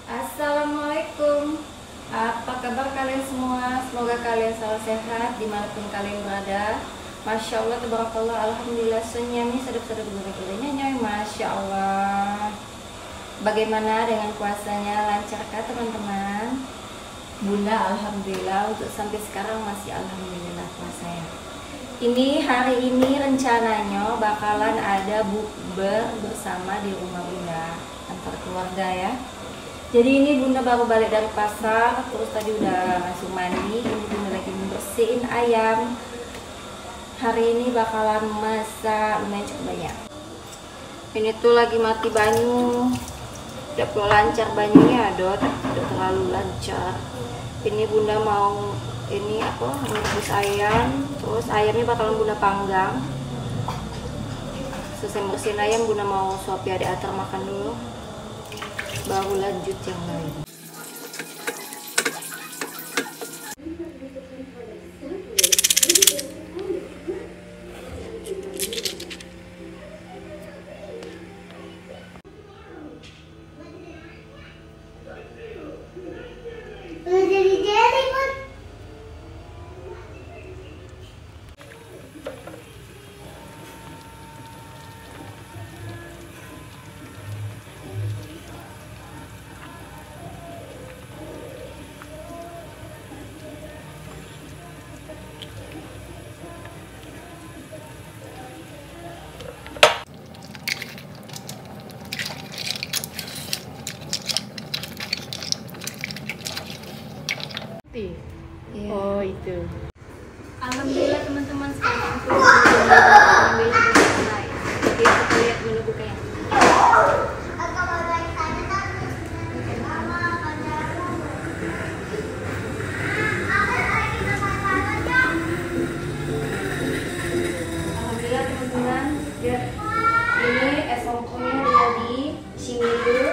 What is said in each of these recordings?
Assalamualaikum. Apa kabar kalian semua? Semoga kalian selalu sehat dimanapun kalian berada. Masya Allah, tabarakallah, alhamdulillah, senyami sedap-sedap gurih-gurihnya nyoy. Masya Allah. Bagaimana dengan puasanya? Lancarkah teman-teman? Bunda alhamdulillah untuk sampai sekarang masih alhamdulillah puasanya. Ini hari ini rencananya bakalan ada bukber bersama di rumah Bunda antar keluarga ya. Jadi ini Bunda baru balik dari pasar, terus tadi udah langsung mandi. Ini Bunda lagi membersihin ayam. Hari ini bakalan masak lumayan cukup banyak. Ini tuh lagi mati banyu. Udah perlu lancar banyunya, udah terlalu lancar. Ini Bunda mau merebus ayam, terus ayamnya bakalan Bunda panggang. Selesai bersihin ayam, Bunda mau suapi adik Atar makan dulu, baru lanjut yang lain. Yeah. Oh itu. Alhamdulillah teman-teman, sekarang aku ambil selesai. Oke, kita lihat menu bukanya. Alhamdulillah teman-teman, ini es ompongnya dari Cimilu.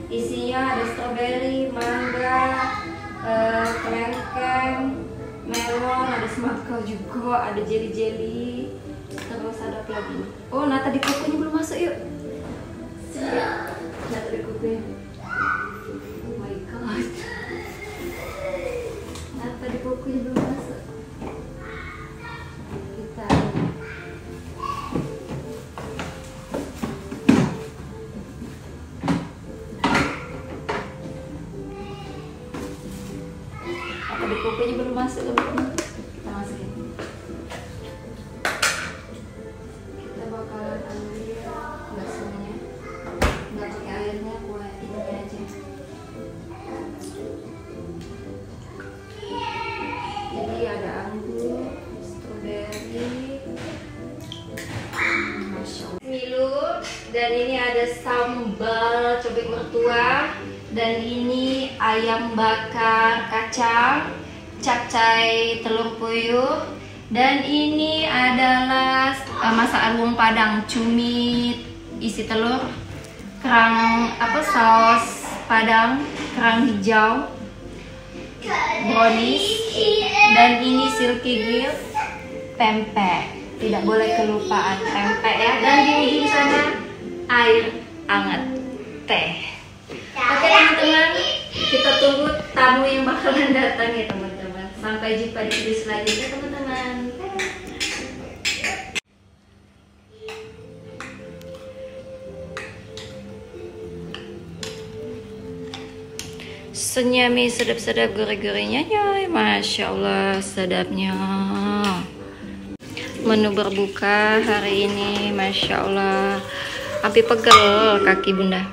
Isinya ada stroberi, mangga, kelengkeng, melon, ada semakau juga, ada jelly-jelly, terus ada apa lagi? Oh, nata di kukunya belum masuk, yuk. Siap, nata di kukunya. Oh my god, nata di kukunya belum masuk. Kita di kopinya belum masuk, teman-teman. Kita masukin. Kita bakalan ambil baksonya, nggak pakai airnya, buat ini aja. Jadi ada anggur, stroberi, Masya Allah, Milu, dan ini ada sambal cobek mertua. Dan ini ayam bakar kacang, capcay telur puyuh, dan ini adalah masakan wong Padang, cumi isi telur, saus Padang, kerang hijau, brownies, dan ini silky grill, pempek. Tidak boleh kelupaan pempek ya. Dan di ujung sana air hangat teh. Oke teman-teman, kita tunggu tamu yang bakalan datang ya teman-teman. Sampai jumpa di video selanjutnya teman-teman. Senyami sedap-sedap gurih-gurihnya nyoy. Masya Allah sedapnya. Menu berbuka hari ini, Masya Allah, sampai pegel kaki Bunda.